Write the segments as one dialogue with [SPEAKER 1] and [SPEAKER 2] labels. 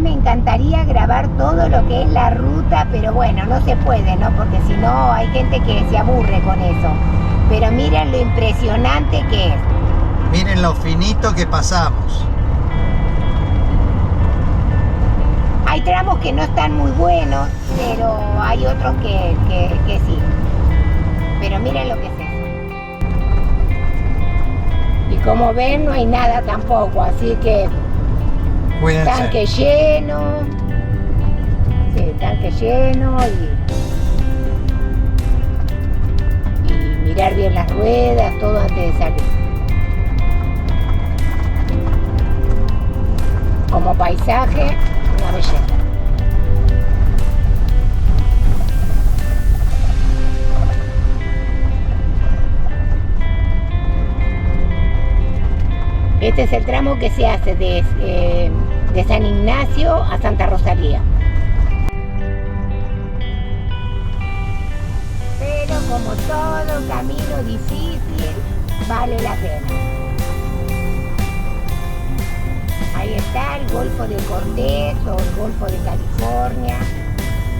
[SPEAKER 1] me encantaría grabar todo lo que es la ruta, pero bueno, no se puede, ¿no? Porque si no hay gente que se aburre con eso. Pero miren lo impresionante que es.
[SPEAKER 2] Miren lo finito que pasamos.
[SPEAKER 1] Hay tramos que no están muy buenos, pero hay otros que sí. Pero miren lo que es eso. Y como ven, no hay nada tampoco, así que
[SPEAKER 2] Cuídense.
[SPEAKER 1] tanque lleno. Sí, tanque lleno y mirar bien las ruedas, todo antes de salir. Como paisaje, una belleza. Este es el tramo que se hace de San Ignacio a Santa Rosalía. Pero como todo camino difícil, vale la pena. Ahí está el Golfo de Cortés o el Golfo de California,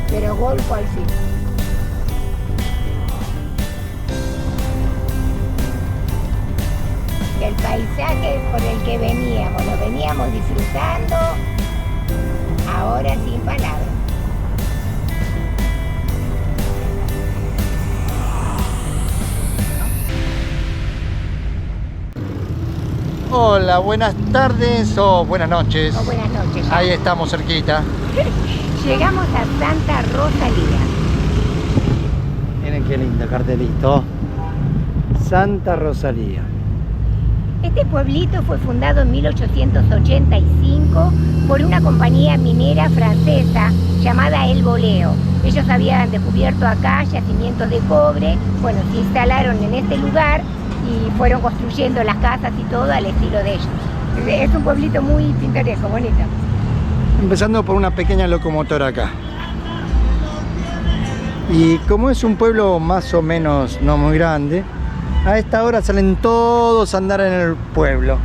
[SPEAKER 1] pero Golfo al fin. El paisaje por el que veníamos, lo veníamos disfrutando, ahora sin palabras.
[SPEAKER 2] Hola, buenas tardes o buenas noches.
[SPEAKER 1] O buenas noches.
[SPEAKER 2] Ahí estamos cerquita.
[SPEAKER 1] Llegamos a Santa Rosalía.
[SPEAKER 2] Miren qué lindo cartelito. Santa Rosalía.
[SPEAKER 1] Este pueblito fue fundado en 1885 por una compañía minera francesa llamada El Boleo. Ellos habían descubierto acá yacimientos de cobre, bueno, se instalaron en este lugar y fueron construyendo las casas y todo al estilo de ellos. Es un pueblito muy pintoresco, bonito.
[SPEAKER 2] Empezando por una pequeña locomotora acá. Y como es un pueblo más o menos no muy grande, a esta hora salen todos a andar en el pueblo,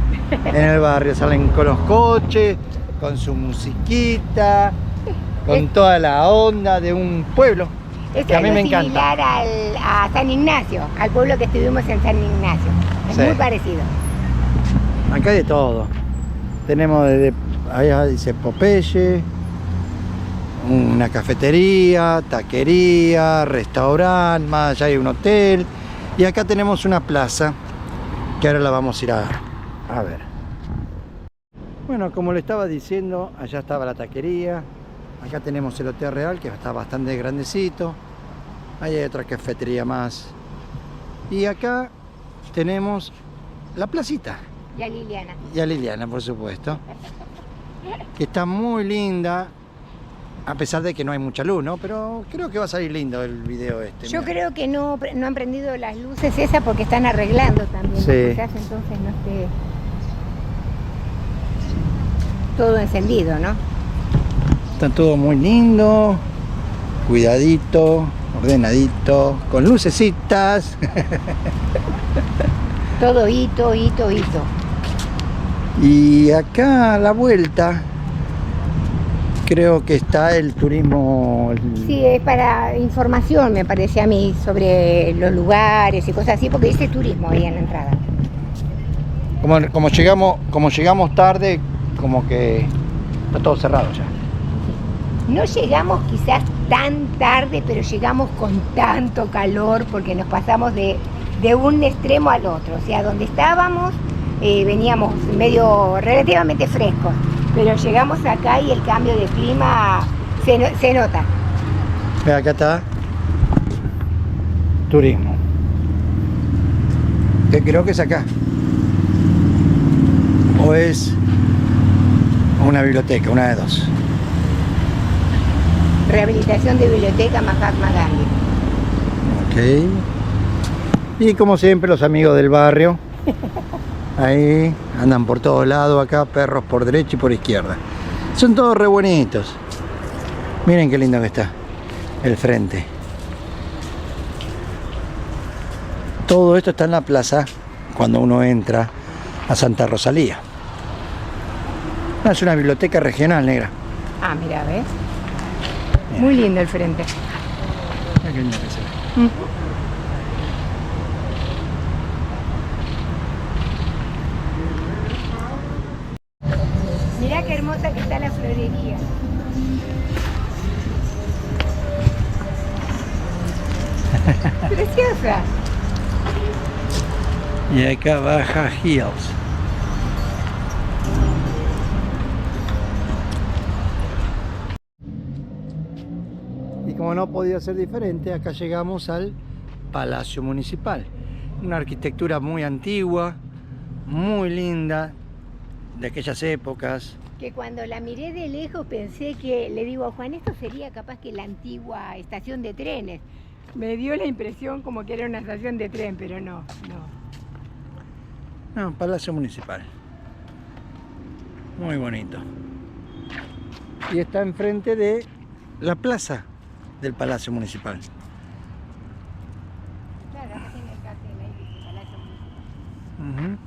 [SPEAKER 2] en el barrio. Salen con los coches, con su musiquita, con toda la onda de un pueblo.
[SPEAKER 1] Esto
[SPEAKER 2] a mí
[SPEAKER 1] es
[SPEAKER 2] me
[SPEAKER 1] similar
[SPEAKER 2] encanta.
[SPEAKER 1] a San Ignacio, al pueblo que estuvimos en San Ignacio. Es
[SPEAKER 2] Sí.
[SPEAKER 1] muy parecido.
[SPEAKER 2] Acá hay de todo. Tenemos desde, ahí dice Popeye, una cafetería, taquería, restaurante, más allá hay un hotel. Y acá tenemos una plaza que ahora la vamos a ir a ver. Bueno, como le estaba diciendo, allá estaba la taquería. Acá tenemos el Hotel Real, que está bastante grandecito. Ahí hay otra cafetería más. Y acá tenemos la placita.
[SPEAKER 1] Y a Liliana.
[SPEAKER 2] Y a Liliana, por supuesto. Que está muy linda. A pesar de que no hay mucha luz, ¿no? Pero creo que va a salir lindo el video este.
[SPEAKER 1] Yo
[SPEAKER 2] mirá.
[SPEAKER 1] creo que no han prendido las luces esas porque están arreglando también.
[SPEAKER 2] Sí.
[SPEAKER 1] Quizás entonces no esté todo encendido, ¿no?
[SPEAKER 2] Está todo muy lindo, cuidadito, ordenadito, con lucecitas.
[SPEAKER 1] Todo hito.
[SPEAKER 2] Y acá a la vuelta creo que está el turismo.
[SPEAKER 1] Sí, es para información, me parece a mí, sobre los lugares y cosas así, porque dice turismo ahí en la entrada.
[SPEAKER 2] Como llegamos tarde, como que está todo cerrado ya.
[SPEAKER 1] No llegamos quizás tan tarde, pero llegamos con tanto calor porque nos pasamos de un extremo al otro. O sea, donde estábamos veníamos relativamente frescos, pero llegamos acá y el cambio de clima se nota.
[SPEAKER 2] Mira, acá está turismo. Que creo que es acá. O es una biblioteca, una de dos.
[SPEAKER 1] Rehabilitación de Biblioteca Mahatma Gandhi.
[SPEAKER 2] Ok. Y como siempre los amigos del barrio. Ahí andan por todos lados acá, perros por derecha y por izquierda. Son todos re bonitos. Miren qué lindo que está el frente. Todo esto está en la plaza cuando uno entra a Santa Rosalía. Es una biblioteca regional, negra.
[SPEAKER 1] Ah, mira, ¿ves? Muy lindo el frente.
[SPEAKER 2] Mira qué lindo que se ve.
[SPEAKER 1] Mirá qué hermosa que está la florería. Preciosa.
[SPEAKER 2] Y acá Baja Hills. Y como no podía ser diferente, acá llegamos al Palacio Municipal. Una arquitectura muy antigua, muy linda, de aquellas épocas.
[SPEAKER 1] Que cuando la miré de lejos pensé que, le digo a Juan, esto sería capaz que la antigua estación de trenes. Me dio la impresión como que era una estación de tren, pero no.
[SPEAKER 2] No, Palacio Municipal. Muy bonito. Y está enfrente de la plaza del Palacio Municipal.
[SPEAKER 1] Claro, acá tiene el cartel ahí, dice Palacio Municipal.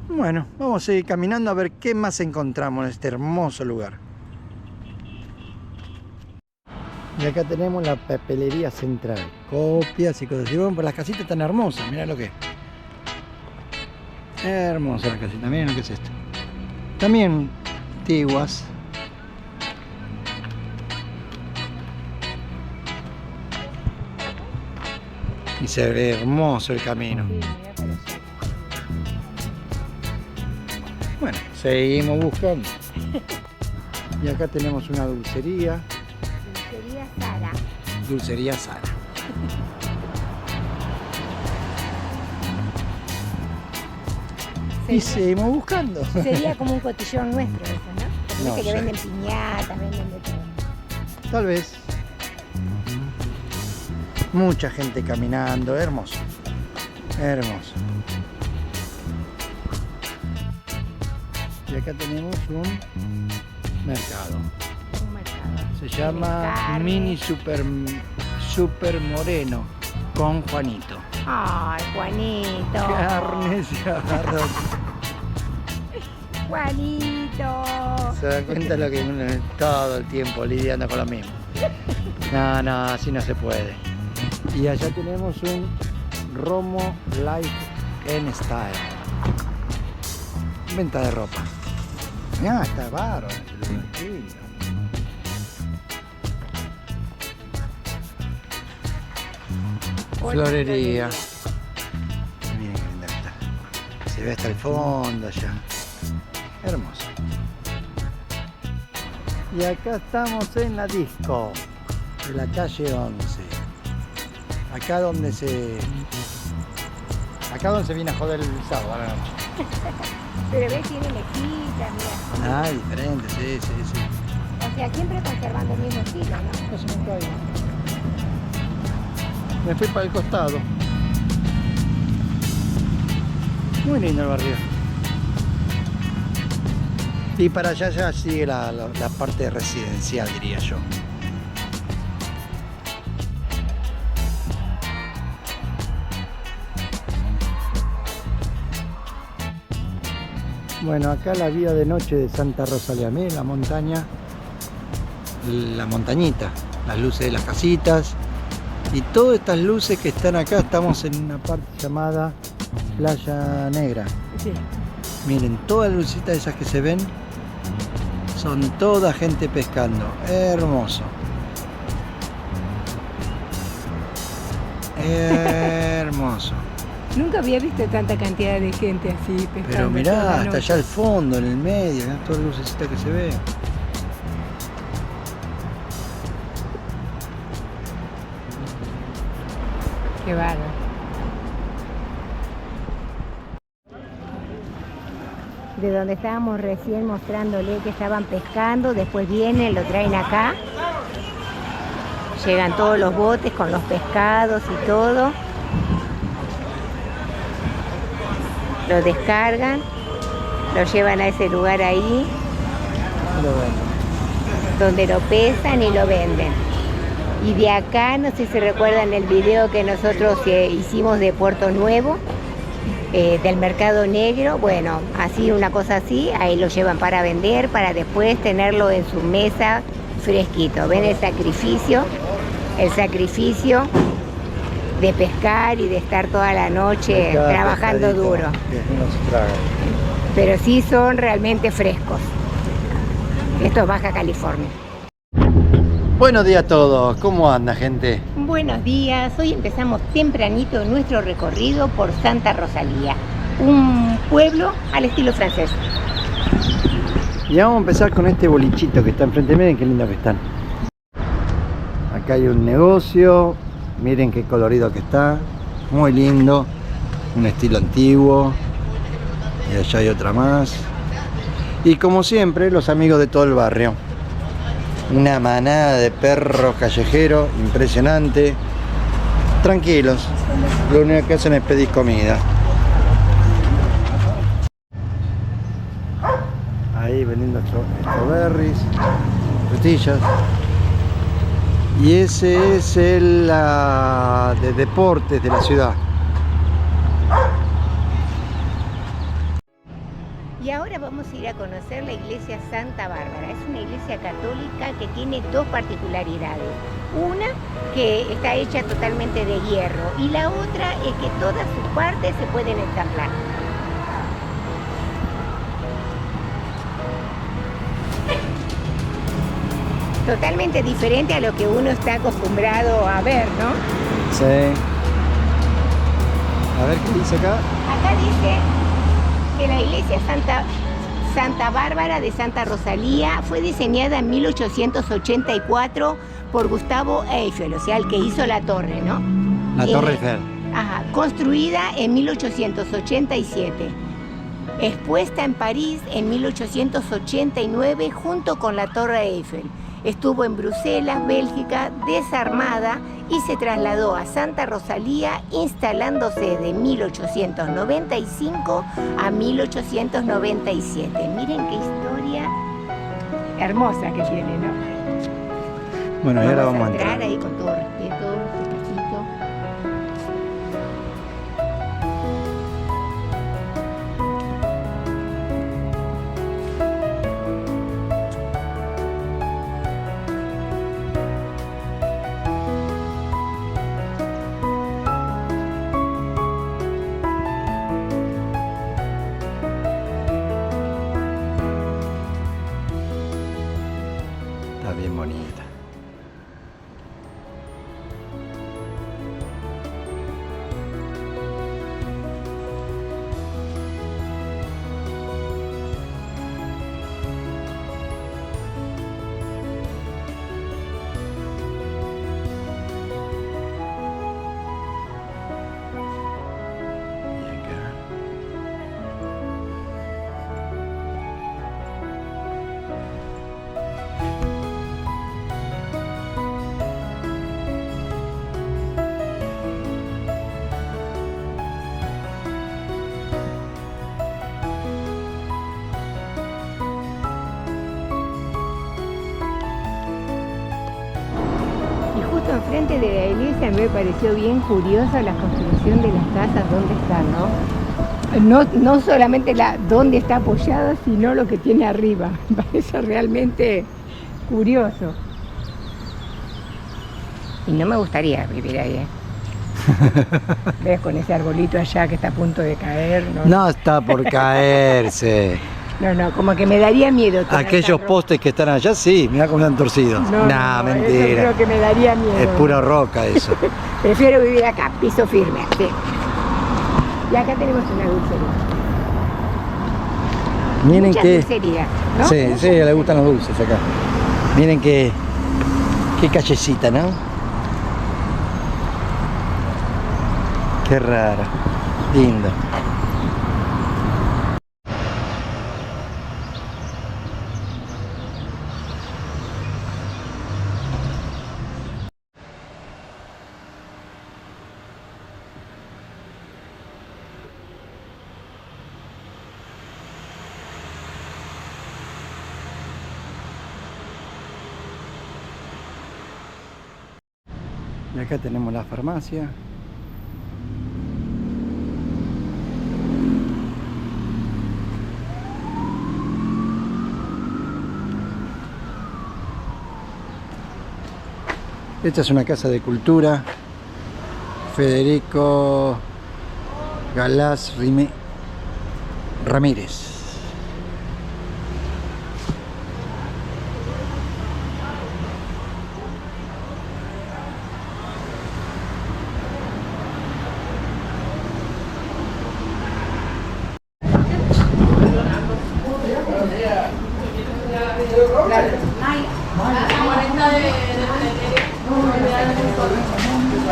[SPEAKER 2] Bueno, vamos a seguir caminando a ver qué más encontramos en este hermoso lugar. Y acá tenemos la papelería central, copias y cosas así. Bueno, pues las casitas tan hermosas, mirá lo que es. Hermosa la casita, miren lo que es esto. También antiguas. Y se ve hermoso el camino.
[SPEAKER 1] Sí, mirá para allá.
[SPEAKER 2] Bueno, seguimos buscando. Y acá tenemos una dulcería.
[SPEAKER 1] Dulcería Sara.
[SPEAKER 2] Dulcería Sara. Y seguimos buscando.
[SPEAKER 1] Sería como un cotillón nuestro eso, ¿no? Porque
[SPEAKER 2] No
[SPEAKER 1] viste que
[SPEAKER 2] sé.
[SPEAKER 1] venden piñatas, venden de todo.
[SPEAKER 2] Tal vez. Mucha gente caminando, hermoso. Hermoso. Y acá tenemos un mercado.
[SPEAKER 1] Un mercado.
[SPEAKER 2] Se llama
[SPEAKER 1] carne.
[SPEAKER 2] Mini Super Moreno con Juanito.
[SPEAKER 1] Ay, Juanito.
[SPEAKER 2] Carnes y arroz.
[SPEAKER 1] Juanito.
[SPEAKER 2] Se dan cuenta lo que uno todo el tiempo lidiando con lo mismo. No, así no se puede. Y allá tenemos un Romo Life and Style. Venta de ropa. Mirá, está bárbaro este lugar, qué lindo. Florería. Miren qué linda que está. Se ve hasta el fondo allá. Hermoso. Y acá estamos en la disco de la calle 11. Acá donde se viene a joder el sábado a la noche.
[SPEAKER 1] Pero ves, tiene mezquitas, mira.
[SPEAKER 2] Ah, diferente, sí.
[SPEAKER 1] O sea, siempre conservando el mismo estilo, ¿no?
[SPEAKER 2] No se me caiga. Me fui para el costado. Muy lindo el barrio. Y para allá ya sigue la parte residencial, diría yo. Bueno, acá la vida de noche de Santa Rosalía, miren la montaña, la montañita, las luces de las casitas y todas estas luces que están acá. Estamos en una parte llamada Playa Negra.
[SPEAKER 1] Sí.
[SPEAKER 2] Miren, todas las lucecitas esas que se ven son toda gente pescando. Hermoso. Hermoso.
[SPEAKER 1] Nunca había visto tanta cantidad de gente así pescando.
[SPEAKER 2] Pero
[SPEAKER 1] toda
[SPEAKER 2] mirá,
[SPEAKER 1] la
[SPEAKER 2] hasta
[SPEAKER 1] noche.
[SPEAKER 2] allá al fondo, en el medio, mirá todas las lucecitas que se ven.
[SPEAKER 1] Qué bárbaro. De donde estábamos recién mostrándole que estaban pescando, después vienen, lo traen acá. Llegan todos los botes con los pescados y todo. Lo descargan, lo llevan a ese lugar ahí,
[SPEAKER 2] Lo ven.
[SPEAKER 1] donde lo pesan y lo venden. Y de acá, no sé si recuerdan el video que nosotros hicimos de Puerto Nuevo, del mercado negro, bueno, así una cosa así, ahí lo llevan para vender, para después tenerlo en su mesa fresquito. ¿Ven el sacrificio? El sacrificio de pescar y de estar toda la noche trabajando duro. Pero sí son realmente frescos. Esto es Baja California.
[SPEAKER 2] Buenos días a todos, ¿cómo anda, gente?
[SPEAKER 1] Buenos días, hoy empezamos tempranito nuestro recorrido por Santa Rosalía, un pueblo al estilo francés.
[SPEAKER 2] Y vamos a empezar con este bolichito que está enfrente, miren qué lindo que están. Acá hay un negocio, miren qué colorido que está, muy lindo, un estilo antiguo. Y allá hay otra más. Y como siempre, los amigos de todo el barrio. Una manada de perros callejeros, impresionante. Tranquilos, lo único que hacen es pedir comida. Ahí vendiendo strawberries, frutillas. Y ese es el de deportes de la ciudad.
[SPEAKER 1] Y ahora vamos a ir a conocer la iglesia Santa Bárbara. Es una iglesia católica que tiene dos particularidades. Una, que está hecha totalmente de hierro, y la otra es que todas sus partes se pueden ensamblar. Totalmente diferente a lo que uno está acostumbrado a ver, ¿no?
[SPEAKER 2] Sí. A ver qué dice acá.
[SPEAKER 1] Acá dice que la iglesia Santa Bárbara de Santa Rosalía fue diseñada en 1884 por Gustavo Eiffel, o sea, el que hizo la torre, ¿no?
[SPEAKER 2] La Torre Eiffel.
[SPEAKER 1] Ajá, construida en 1887. Expuesta en París en 1889 junto con la Torre Eiffel. Estuvo en Bruselas, Bélgica, desarmada y se trasladó a Santa Rosalía, instalándose de 1895 a 1897. Miren qué historia hermosa que tiene, ¿no?
[SPEAKER 2] Bueno, y ahora vamos a
[SPEAKER 1] entrar ahí con todo respeto, despacito.
[SPEAKER 2] Está bien bonita. Y acá.
[SPEAKER 1] Y justo enfrente de la iglesia me pareció bien curiosa la construcción de las casas donde están, ¿no? No solamente dónde está apoyada, sino lo que tiene arriba. Me parece realmente curioso. Y no me gustaría vivir ahí, ¿eh? ¿Ves? Con ese arbolito allá que está a punto de caer, ¿no?
[SPEAKER 2] No está por caerse.
[SPEAKER 1] No, como que me daría miedo.
[SPEAKER 2] Aquellos postes que están allá, sí, mirá cómo están torcidos.
[SPEAKER 1] No,
[SPEAKER 2] mentira.
[SPEAKER 1] Eso creo que me daría miedo.
[SPEAKER 2] Es pura roca eso.
[SPEAKER 1] Prefiero vivir acá, piso firme, sí. Y acá tenemos una dulcería.
[SPEAKER 2] Miren
[SPEAKER 1] Muchas
[SPEAKER 2] que...
[SPEAKER 1] dulcerías, ¿no?
[SPEAKER 2] Sí, sí, le gustan los dulces acá. Miren qué callecita, ¿no? Qué rara. Lindo. Y acá tenemos la farmacia. Esta es una casa de cultura. Federico Galás Ramírez.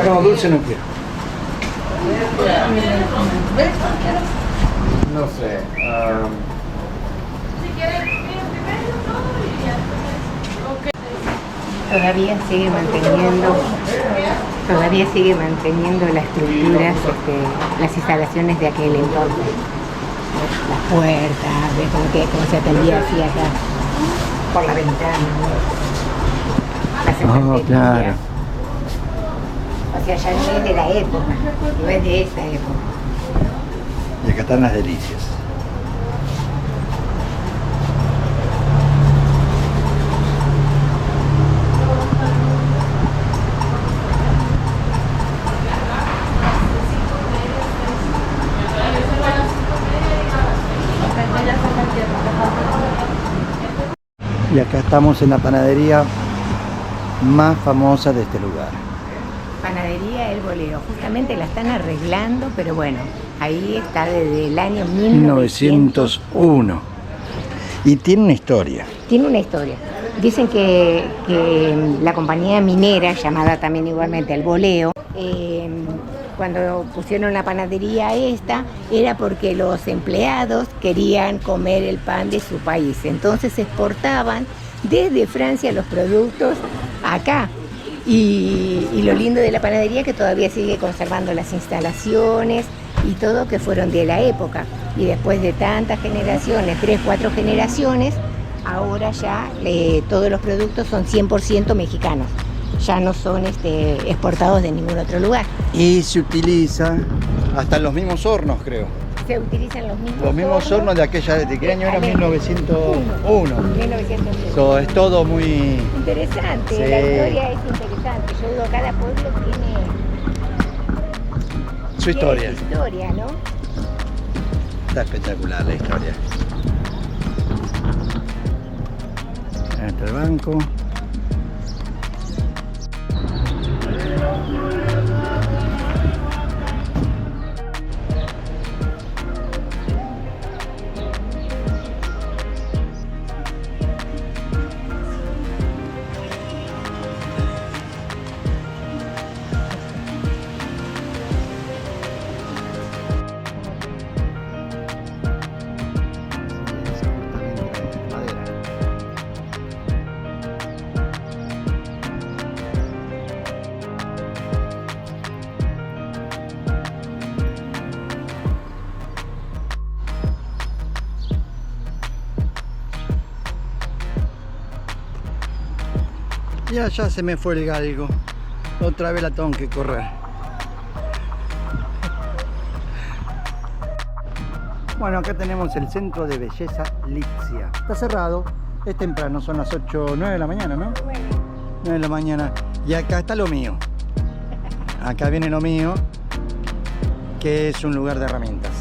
[SPEAKER 2] No, dulce no quiero.
[SPEAKER 3] No sé.
[SPEAKER 1] Todavía sigue manteniendo las estructuras, las instalaciones de aquel entonces. Las puertas, ves cómo se atendía así acá, por la ventana. Las estanterías.
[SPEAKER 2] Claro.
[SPEAKER 1] O sea, ya no es de la época, no es de esta época.
[SPEAKER 2] Y acá están las delicias. Y acá estamos en la panadería más famosa de este lugar.
[SPEAKER 1] Panadería El Boleo, justamente la están arreglando, pero bueno, ahí está desde el año 1901.
[SPEAKER 2] Y tiene una historia.
[SPEAKER 1] Tiene una historia. Dicen que la compañía minera, llamada también igualmente El Boleo, cuando pusieron la panadería esta, era porque los empleados querían comer el pan de su país. Entonces exportaban desde Francia los productos acá. Y lo lindo de la panadería es que todavía sigue conservando las instalaciones y todo que fueron de la época. Y después de tantas generaciones, 3, 4 generaciones, ahora ya todos los productos son 100% mexicanos. Ya no son exportados de ningún otro lugar.
[SPEAKER 2] Y se utiliza hasta en los mismos hornos, creo.
[SPEAKER 1] Se utilizan los mismos
[SPEAKER 2] hornos de aquella, ¿de qué año era? 1901.
[SPEAKER 1] 1901.
[SPEAKER 2] So, es todo muy
[SPEAKER 1] interesante,
[SPEAKER 2] sí.
[SPEAKER 1] La historia es interesante. Yo digo, cada pueblo tiene
[SPEAKER 2] su historia.
[SPEAKER 1] Tiene su historia, ¿no?
[SPEAKER 2] Está espectacular la historia. Ahí está el banco. Y allá se me fue el galgo. Otra vez la tengo que correr. Bueno, acá tenemos el centro de belleza Lixia. Está cerrado, es temprano, son las 8, 9 de la mañana, ¿no? 9 de la mañana. Y acá está lo mío. Acá viene lo mío, que es un lugar de herramientas.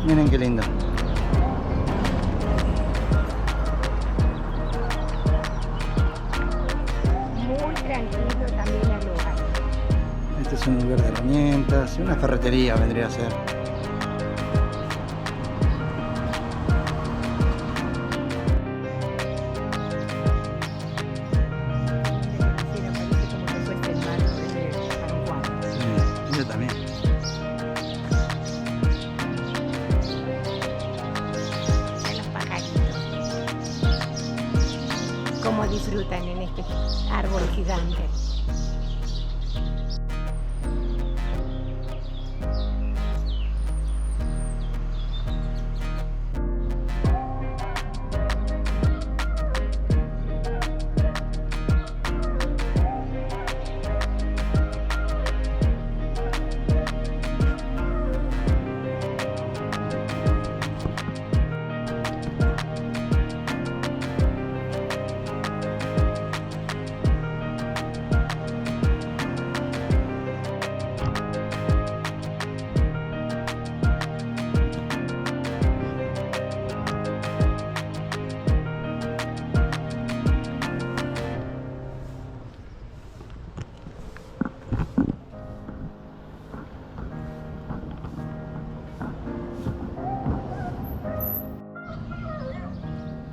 [SPEAKER 2] Miren qué lindo. Este es un lugar de herramientas, una ferretería vendría a ser. Sí, yo también.
[SPEAKER 1] Los pajaritos. Cómo disfrutan en este árbol gigante.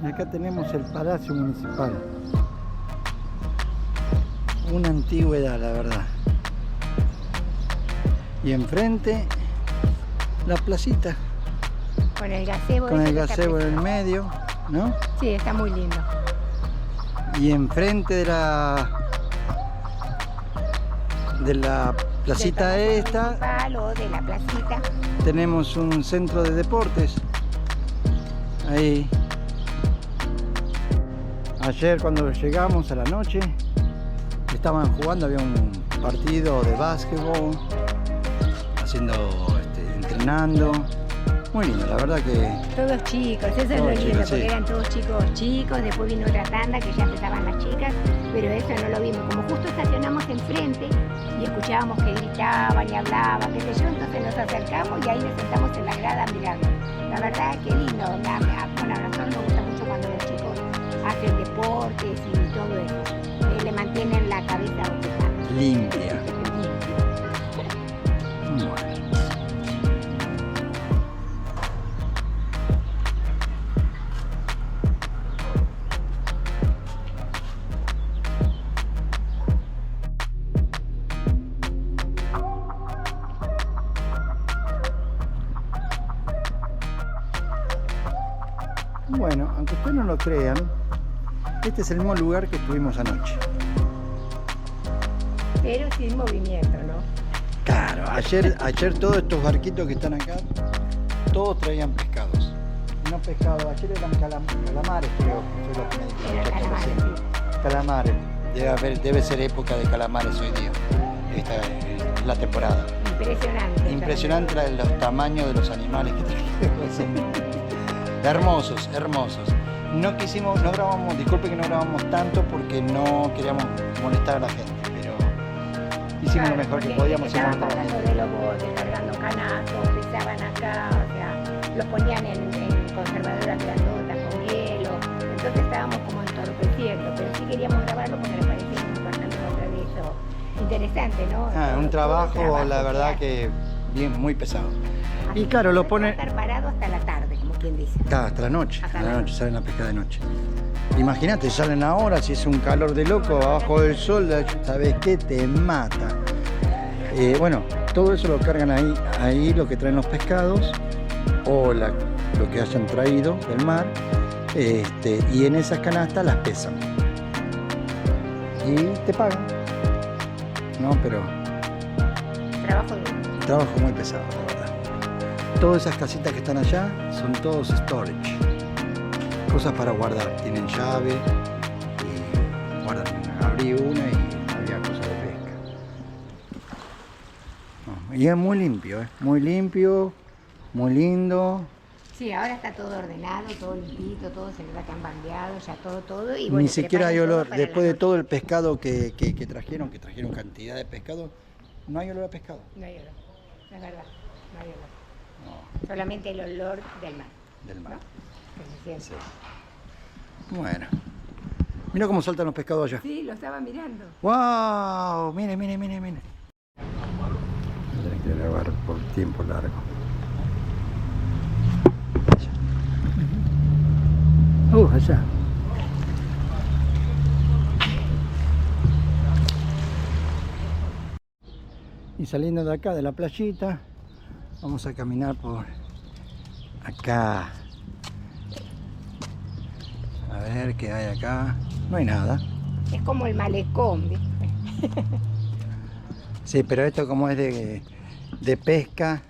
[SPEAKER 2] Y acá tenemos el Palacio Municipal. Una antigüedad, la verdad. Y enfrente, la placita.
[SPEAKER 1] Con el gazebo.
[SPEAKER 2] Con
[SPEAKER 1] ese
[SPEAKER 2] el
[SPEAKER 1] que está
[SPEAKER 2] gazebo en el
[SPEAKER 1] precioso.
[SPEAKER 2] medio, ¿no?
[SPEAKER 1] Sí, está muy lindo.
[SPEAKER 2] Y enfrente de la placita
[SPEAKER 1] Del Palacio
[SPEAKER 2] esta,
[SPEAKER 1] Municipal o de la placita.
[SPEAKER 2] tenemos un centro de deportes. Ahí. Ayer cuando llegamos a la noche, estaban jugando, había un partido de básquetbol, entrenando. Muy lindo, la verdad que...
[SPEAKER 1] Todos chicos, eso es
[SPEAKER 2] Todos
[SPEAKER 1] lo lindo,
[SPEAKER 2] chicos,
[SPEAKER 1] porque
[SPEAKER 2] sí.
[SPEAKER 1] eran todos chicos, después vino otra tanda que ya empezaban las chicas, pero eso no lo vimos. Como justo estacionamos enfrente y escuchábamos que gritaban y hablaban, qué sé yo, entonces nos acercamos y ahí nos sentamos en la grada mirando. La verdad que lindo, bueno, a nosotros nos gusta mucho cuando los chicos hacen deportes y todo eso, le mantienen la cabeza ocupada.
[SPEAKER 2] limpia. Bueno. Bueno, aunque ustedes no lo crean, este es el mismo lugar que estuvimos anoche.
[SPEAKER 1] Pero sin movimiento, ¿no?
[SPEAKER 2] Claro, ayer todos estos barquitos que están acá, todos traían pescados. No pescados, ayer eran calamares, creo que fue lo que me dijo.
[SPEAKER 1] Eran calamares, sí.
[SPEAKER 2] Calamares, debe ser época de calamares hoy día. Esta es la temporada.
[SPEAKER 1] Impresionante.
[SPEAKER 2] Impresionante los tamaños de los animales que trajeron. Hermosos, hermosos. No grabamos, disculpe que no grabamos tanto porque no queríamos molestar a la gente, pero hicimos lo mejor que podíamos.
[SPEAKER 1] Estaban hablando de los botes, cargando canastos, pisaban acá, o sea, los ponían en conservadoras grandotas con hielo, entonces estábamos como entorpeciendo, pero sí queríamos grabarlo porque nos parecía importante mostrar eso. Interesante, ¿no?
[SPEAKER 2] Un trabajo, la verdad que bien, muy pesado.
[SPEAKER 1] Así
[SPEAKER 2] Y claro, lo
[SPEAKER 1] que
[SPEAKER 2] pone...
[SPEAKER 1] estar parado hasta la tarde, como quien dice.
[SPEAKER 2] Claro, hasta la noche,
[SPEAKER 1] Hasta
[SPEAKER 2] hasta
[SPEAKER 1] la
[SPEAKER 2] la noche, salen a pescar de noche. Imagínate, salen ahora, si es un calor de loco, abajo del sol, ¿sabes qué? Te mata. Bueno, todo eso lo cargan ahí lo que traen los pescados o lo que hayan traído del mar, y en esas canastas las pesan. Y te pagan. No, pero
[SPEAKER 1] Trabajo duro.
[SPEAKER 2] un trabajo muy pesado, la verdad. Todas esas casitas que están allá son todos storage. Cosas para guardar. Tienen llave y guardan. Abrí una y había cosas de pesca. No, y es muy limpio, muy limpio, muy lindo.
[SPEAKER 1] Sí, ahora está todo ordenado, todo limpito, todo se ve que han cambiado, ya todo. Y
[SPEAKER 2] Ni
[SPEAKER 1] bueno,
[SPEAKER 2] siquiera hay
[SPEAKER 1] preparan todo
[SPEAKER 2] olor.
[SPEAKER 1] para
[SPEAKER 2] Después
[SPEAKER 1] la
[SPEAKER 2] de
[SPEAKER 1] noche.
[SPEAKER 2] todo el pescado que trajeron cantidad de pescado, no hay olor a pescado.
[SPEAKER 1] No hay olor, es verdad, no hay olor.
[SPEAKER 2] No,
[SPEAKER 1] Solamente el olor del mar,
[SPEAKER 2] del mar.
[SPEAKER 1] ¿no? Que se siente.
[SPEAKER 2] Sí. Bueno. Mira cómo saltan los pescados allá.
[SPEAKER 1] Sí, lo estaba mirando.
[SPEAKER 2] ¡Wow! Mire. Tenés que grabar por tiempo largo. Allá. Y saliendo de acá, de la playita, vamos a caminar por acá. A ver qué hay acá. No hay nada.
[SPEAKER 1] Es como el malecón, ¿viste?
[SPEAKER 2] Sí, pero esto como es de pesca,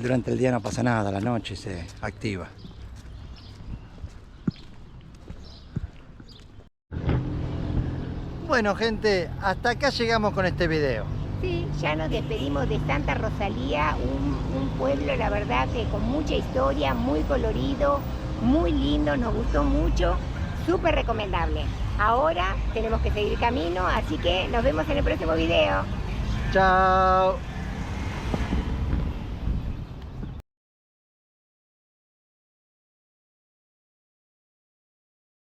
[SPEAKER 2] durante el día no pasa nada, a la noche se activa. Bueno, gente, hasta acá llegamos con este video.
[SPEAKER 1] Sí, ya nos despedimos de Santa Rosalía, un pueblo, la verdad, que con mucha historia, muy colorido, muy lindo, nos gustó mucho, súper recomendable. Ahora tenemos que seguir camino, así que nos vemos en el próximo video.
[SPEAKER 2] Chao.